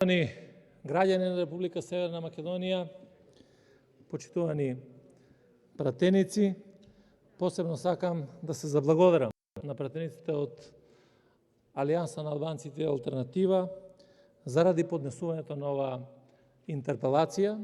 Почитувани граѓани на Република Северна Македонија, почитувани пратеници, посебно сакам да се заблагодарам на пратениците од Алијанса на албанците Алтернатива заради поднесувањето на ова интерпелација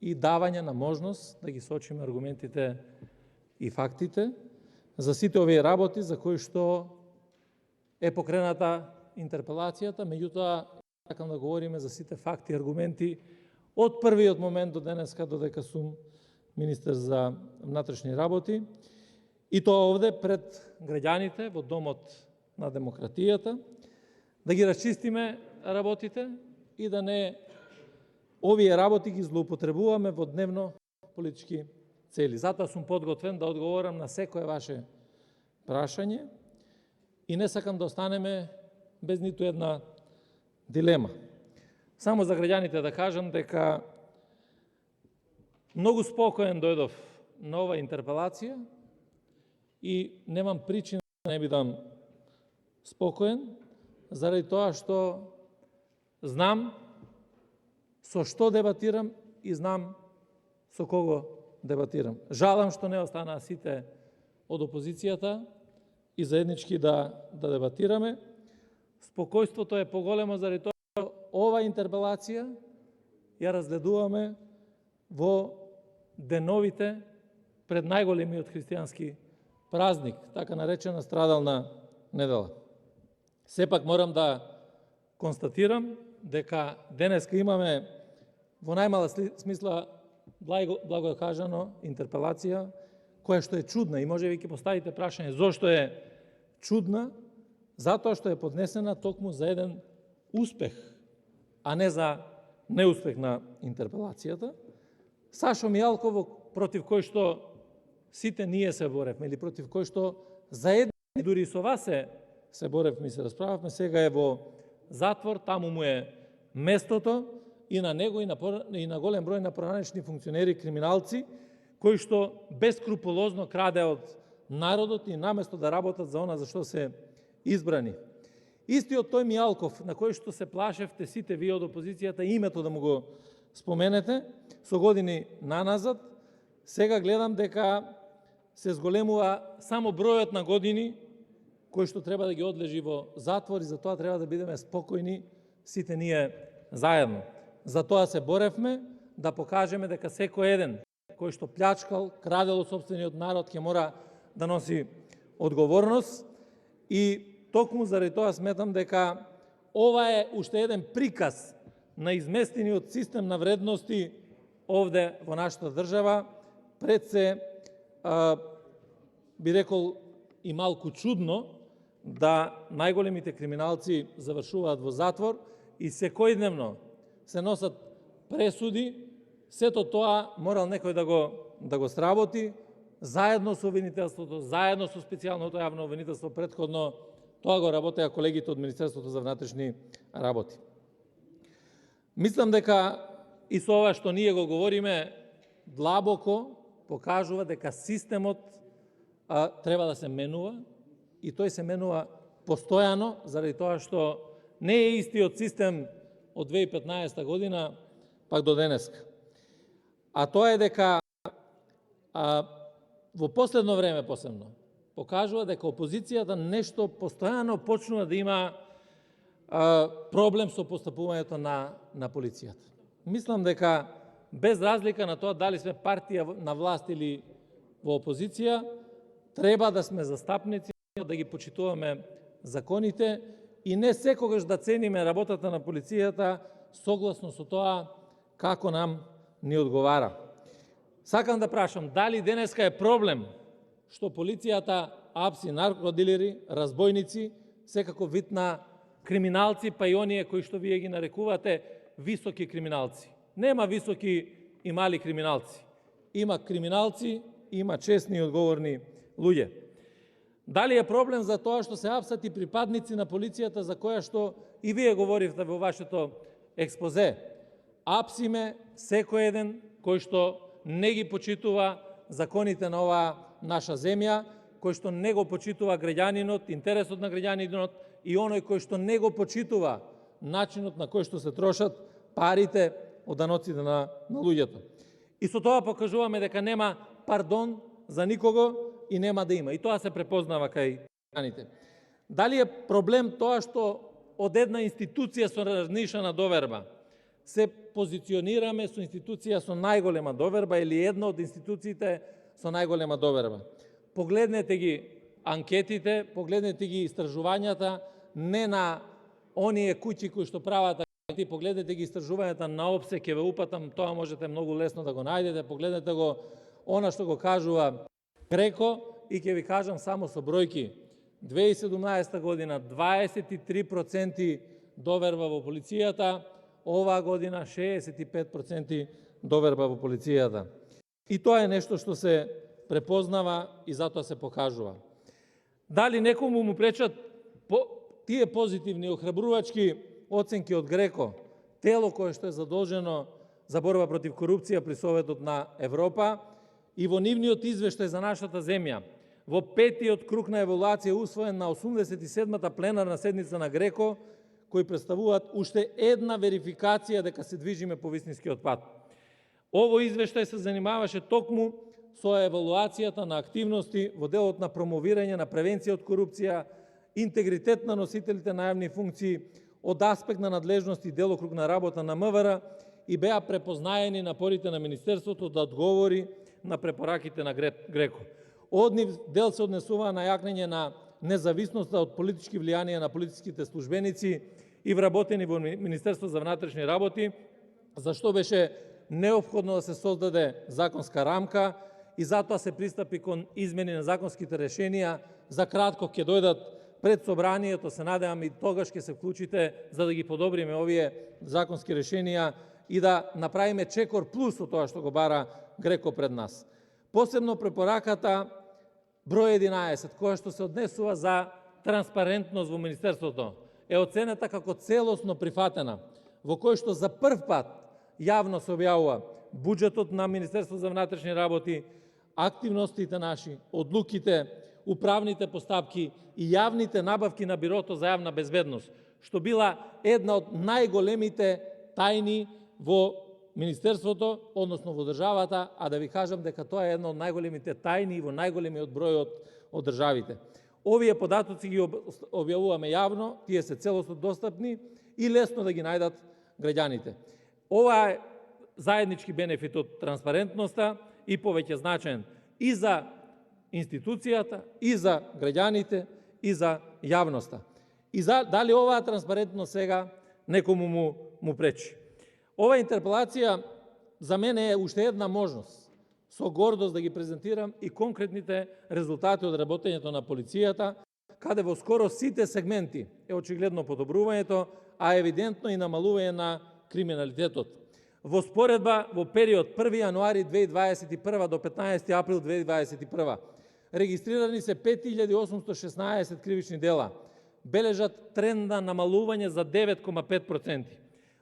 и давање на можност да ги сочиме аргументите и фактите за сите овие работи за кои што е покрената интерпелацијата, меѓутоа сакам да говориме за сите факти и аргументи од првиот момент до денеска, додека сум министер за внатрешни работи, и тоа овде пред граѓаните во Домот на демократијата, да ги расчистиме работите и да не овие работи ги злоупотребуваме во дневно политички цели. Затоа сум подготвен да одговорам на секое ваше прашање и не сакам да останеме без ниту една дилема. Само за граѓаните да кажам дека многу спокоен дојдов на ова интерпелација и немам причина да не бидам спокоен, заради тоа што знам со што дебатирам и знам со кого дебатирам. Жалам што не останаа сите од опозицијата и заеднички да дебатираме. Спокојството е поголемо заради тоа што ова интерпелација ја разгледуваме во деновите пред најголемиот христијански празник, така наречена страдална недела. Сепак морам да констатирам дека денеска имаме во најмала смисла благо кажано интерпелација која што е чудна и може би ќе поставите прашање зошто е чудна, затоа што е поднесена токму за еден успех, а не за неуспех на интерпелацијата. Сашо Мијалков, против кој што сите ние се боревме, или против кој што заедно дури со вас се боревме и се расправавме, сега е во затвор, таму му е местото и на него и на голем број на поранешни функционери, криминалци, кои што бескрупулозно краде од народот и наместо да работат за она за што се избрани. Истиот тој Мијалков, на кој што се плашевте сите вие од опозицијата името да му го споменете, со години наназад, сега гледам дека се зголемува само бројот на години кој што треба да ги одлежи во затвор и за тоа треба да бидеме спокојни сите ние заедно. За тоа се боревме, да покажеме дека секој еден кој што плячкал, крадел од сопствениот народ ќе мора да носи одговорност и токму заради тоа сметам дека ова е уште еден приказ на изместениот систем на вредности овде во нашата држава, пред се би рекол и малку чудно да најголемите криминалци завршуваат во затвор и секојдневно се носат пресуди, сето тоа морал некој да го сработи, заедно со обвинителството, заедно со специјалното јавно обвинителство претходно, тоа го работеа колегите од Министерството за внатрешни работи. Мислам дека и со ова што ние го говориме, длабоко покажува дека системот треба да се менува и тој се менува постојано, заради тоа што не е истиот систем од 2015 година пак до денеска. А тоа е дека во последно време посебно покажува дека опозицијата нешто постојано почнува да има проблем со постапувањето на полицијата. Мислам дека без разлика на тоа дали сме партија на власт или во опозиција, треба да сме застапници, да ги почитуваме законите и не секогаш да цениме работата на полицијата согласно со тоа како нам ни одговара. Сакам да прашам, дали денеска е проблем што полицијата апси наркодилери, разбойници, секако вид на криминалци, па и оние кои што вие ги нарекувате високи криминалци. Нема високи и мали криминалци. Има криминалци, има честни и одговорни луѓе. Дали е проблем за тоа што се апсат и припадници на полицијата за која што и вие говоривте во вашето експозе? Апсиме секој еден кој што не ги почитува законите на оваа наша земја, кој што не го почитува граѓанинот, интересот на граѓанинот и оној кој што не го почитува начинот на кој што се трошат парите од даноците на луѓето. И со тоа покажуваме дека нема пардон за никого и нема да има. И тоа се препознава кај граѓаните. Дали е проблем тоа што од една институција со разнишана доверба се позиционираме со институција со најголема доверба или една од институциите со најголема доверба? Погледнете ги анкетите, погледнете ги истражувањата, не на оние куќи кои што прават анкети, погледнете ги истражувањата на ОПСЕ, ќе ве упатам, тоа можете многу лесно да го најдете, погледнете го она што го кажува Греко и ќе ви кажам само со бројки. 2017 година 23% доверба во полицијата, оваа година 65% доверба во полицијата. И тоа е нешто што се препознава и затоа се покажува. Дали некому му пречат тие позитивни охрабрувачки оценки од Греко, тело кое што е задолжено за борба против корупција при Советот на Европа, и во нивниот извештај за нашата земја, во петиот круг на евалуација усвоен на 87-та пленарна седница на Греко, кои представуваат уште една верификација дека се движиме по вистинскиот пат. Овој извештај се занимаваше токму со евалуацијата на активности во делот на промовирање на превенција од корупција, интегритет на носителите на јавни функции, од аспект на надлежност и делокруг на работа на МВР, и беа препознаени напорите на Министерството да одговори на препораките на Греко. Од нив дел се однесува на јакнење на независноста од политички влијанија на политичките службеници и вработени во Министерство за внатрешни работи, зашто беше неопходно да се создаде законска рамка и затоа се пристапи кон измени на законските решенија. За кратко ќе дојдат пред собранието, се надевам и тогаш ќе се вклучите за да ги подобриме овие законски решенија и да направиме чекор плюс од тоа што го бара Греко пред нас. Посебно препораката број 11, која што се однесува за транспарентност во Министерството, е оценета како целосно прифатена, во кој што за прв пат јавно се објавува буџетот на Министерство за внатрешни работи, активностите наши, одлуките, управните постапки и јавните набавки на Бирото за јавна безбедност, што била една од најголемите тајни во Министерството, односно во државата, а да ви кажам дека тоа е една од најголемите тајни и во најголемиот број од државите. Овие податоци ги објавуваме јавно, тие се целосно достапни и лесно да ги најдат граѓаните. Ова е заеднички бенефит од транспарентноста и повеќе значаен и за институцијата, и за граѓаните, и за јавноста. И дали оваа транспарентност сега некому му пречи? Ова интерпелација за мене е уште една можност со гордост да ги презентирам и конкретните резултати од работењето на полицијата, каде во скоро сите сегменти е очигледно подобрувањето, а евидентно и намалување на криминалитетот. Во споредба во период 1 јануари 2021 до 15 април 2021 регистрирани се 5816 кривични дела, бележат тренд на намалување за 9,5%.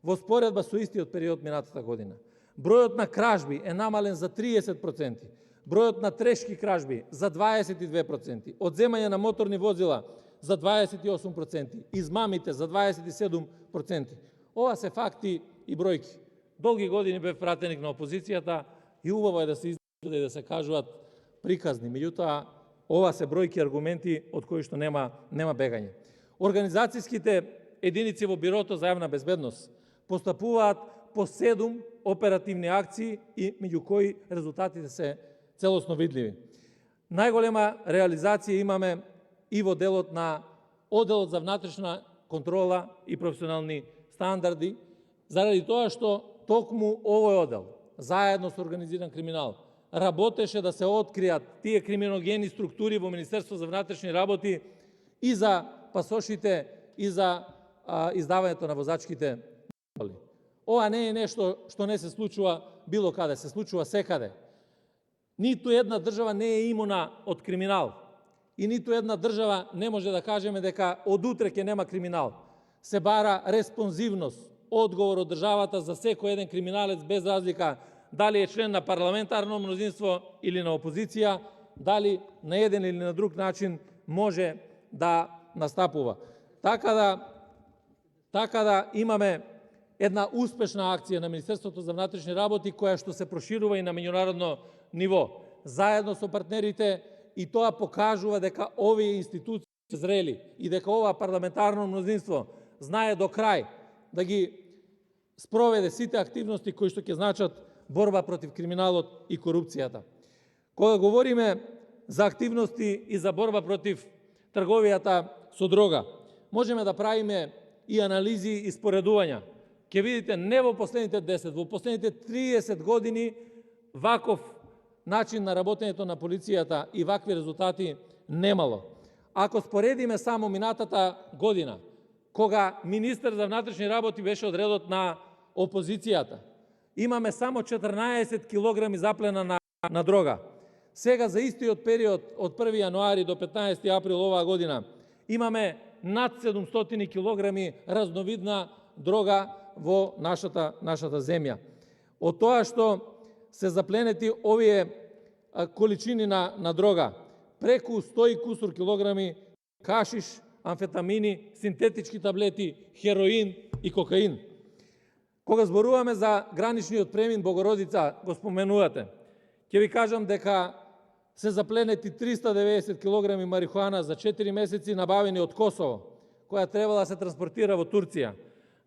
Во споредба со истиот период минатата година. Бројот на кражби е намален за 30%, бројот на тешки кражби за 22%, одземање на моторни возила за 28%, измамите за 27%. Ова се факти и бројки. Долги години бев пратеник на опозицијата и убаво е да се изгледа и да се кажуваат приказни. Меѓутоа, ова се бројки аргументи од кои што нема бегање. Организацијските единици во Бирото за јавна безбедност постапуваат по 7 оперативни акции и меѓу кои резултатите се целосно видливи. Најголема реализација имаме и во делот на Оделот за внатрешна контрола и професионални стандарди, заради тоа што токму овој одел, заедно со организиран криминал, работеше да се откријат тие криминогени структури во Министерство за внатрешни работи и за пасошите и за издавањето на возачките дозволи. Ова не е нешто што не се случува било каде, се случува секаде. Ниту една држава не е имуна од криминал и ниту една држава не може да кажеме дека од утре ќе нема криминал. Се бара респонзивност, одговор од државата за секој еден криминалец без разлика дали е член на парламентарно мнозинство или на опозиција, дали на еден или на друг начин може да настапува. Така да Така да имаме една успешна акција на Министерството за внатрешни работи, која што се проширува и на меѓународно ниво. Заедно со партнерите, и тоа покажува дека овие институции се зрели и дека ова парламентарно мнозинство знае до крај да ги спроведе сите активности кои што ќе значат борба против криминалот и корупцијата. Кога говориме за активности и за борба против трговијата со дрога, можеме да правиме и анализи и споредувања. Ќе видите не во последните 10, во последните 30 години ваков начин на работењето на полицијата и вакви резултати немало. Ако споредиме само минатата година, кога министер за внатрешни работи беше од редот на опозицијата, имаме само 14 килограми заплена на дрога. Сега за истиот период од 1 јануари до 15 април оваа година имаме над 700 килограми разновидна дрога во нашата земја. Од тоа што се запленети овие количини на дрога, преку 100 и кусур килограми кашиш, амфетамини, синтетички таблети, хероин и кокаин. Кога зборуваме за граничниот премин Богородица, го споменувате, ќе ви кажам дека се запленети 390 килограми марихуана за 4 месеци набавени од Косово, која требала да се транспортира во Турција.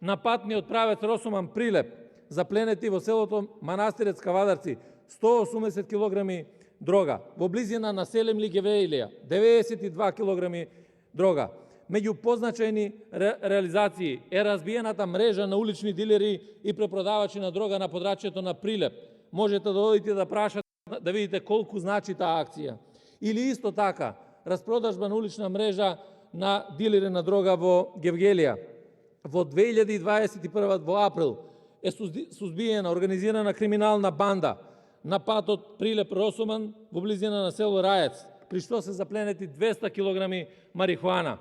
На патниот правец Росуман Прилеп, запленети во селото Манастирец Кавадарци, 180 килограми дрога. Во близина на Селемли Гевеилија, 92 килограми дрога. Меѓу позначајни реализации е разбиената мрежа на улични дилери и препродавачи на дрога на подрачјето на Прилеп. Можете да одите да прашате, да видите колку значи таа акција. Или исто така, распродажба на улична мрежа на дилери на дрога во Гевгелија. Во 2021 во април е сузбиена организирана криминална банда на патот Прилеп-Росуман во близина на село Раец, при што се запленети 200 килограми марихуана.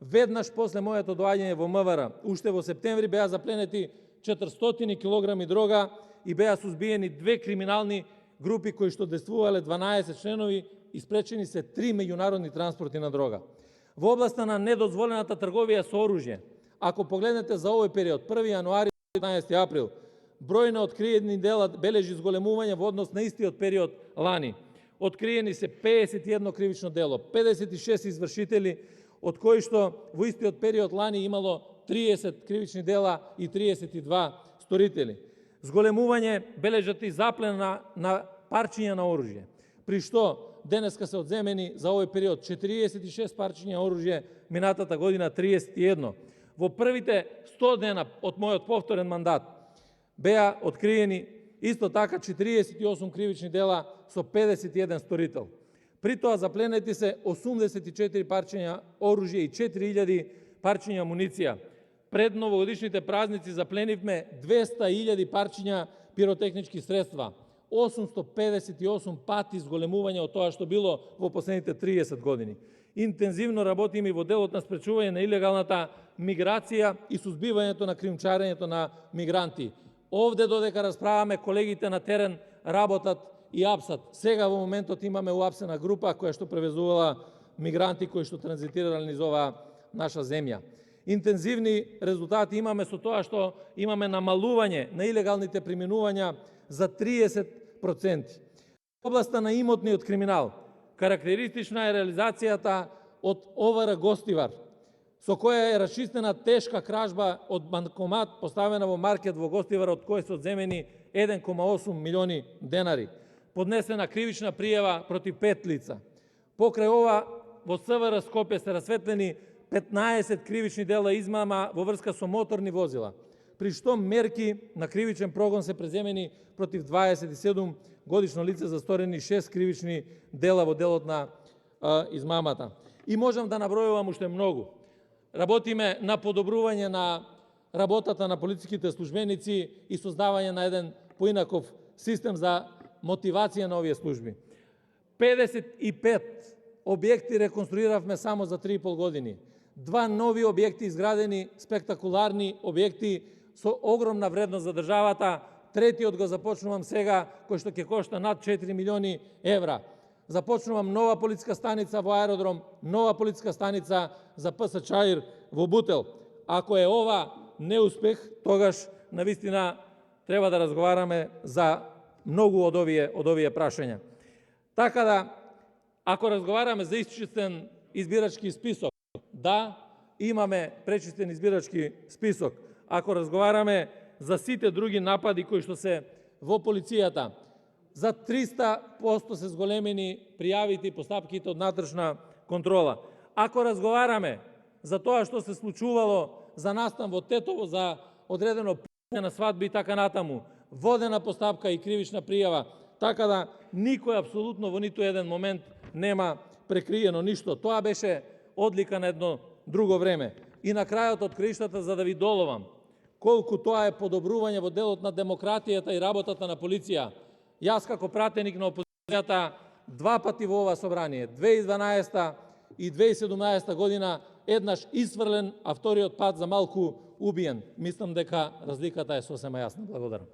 Веднаш после моето доаѓање во МВР, уште во септември беа запленети 400 килограми дрога и беа сузбиени 2 криминални групи кои што действувале 12 членови и спречени се 3 меѓународни транспорти на дрога. Во областа на недозволената трговија со оружје, ако погледнете за овој период, 1 јануари до 15 април, број на откриени дела бележи зголемување во однос на истиот период лани. Откриени се 51 кривично дело, 56 извршители, од кои што во истиот период лани имало 30 кривични дела и 32 сторители. Зголемување бележат и заплена на парчиња на оружје, при што денеска се одземени за овој период 46 парчиња оружје, минатата година 31. Во првите 100 дена од мојот повторен мандат беа откриени исто така 48 кривични дела со 51 сторител. При тоа запленети се 84 парчиња оружје и 4000 парчиња амуниција. Пред новогодишните празници запленивме 200.000 парчиња пиротехнички средства, 858 пати зголемување од тоа што било во последните 30 години. Интензивно работиме и во делот на спречување на илегалната миграција и сузбивањето на кримчарењето на мигранти. Овде додека расправаме, колегите на терен работат и апсат. Сега во моментот имаме уапсена група која што превезувала мигранти кои што транзитирале низ оваа наша земја. Интензивни резултати имаме со тоа што имаме намалување на илегалните преминувања за 30%. В областа на имотниот криминал, карактеристична е реализацијата од ОВР Гостивар, со која е расчистена тешка кражба од банкомат поставена во маркет во Гостивар, од кој се одземени 1,8 милиони денари. Поднесена кривична пријава против 5 лица. Покрај ова, во СВР Скопје се расветлени 15 кривични дела измама во врска со моторни возила, при што мерки на кривичен прогон се преземени против 27 годишно лице за сторени 6 кривични дела во делот на измамата. И можам да набројувам уште многу. Работиме на подобрување на работата на полициските службеници и создавање на еден поинаков систем за мотивација на овие служби. 55 објекти реконструиравме само за 3,5 години. 2 нови објекти изградени, спектакуларни објекти со огромна вредност за државата. Третиот го започнувам сега, кој што ќе кошта над 4 милиони евра. Започнувам нова полициска станица во аеродром, нова полициска станица за ПС Чаир во Бутел. Ако е ова неуспех, тогаш навистина треба да разговараме за многу од овие прашања. Така да, ако разговараме за исчистен избирачки список, да, имаме пречистен избирачки список. Ако разговараме за сите други напади кои што се во полицијата, за 300% се зголемени пријавите и постапките од внатрешна контрола. Ако разговараме за тоа што се случувало за настан во Тетово, за одредено пуштење на свадби и така натаму, водена постапка и кривична пријава, така да никој апсолутно во ниту еден момент нема прекриено ништо. Тоа беше одлика на едно друго време. И на крајот од краиштата, за да ви доловам, колку тоа е подобрување во делот на демократијата и работата на полиција. Јас како пратеник на опозицијата 2 пати во ова собрание, 2012 и 2017 година, еднаш исфрлен, а вториот пат за малку убиен. Мислам дека разликата е сосема јасна. Благодарам.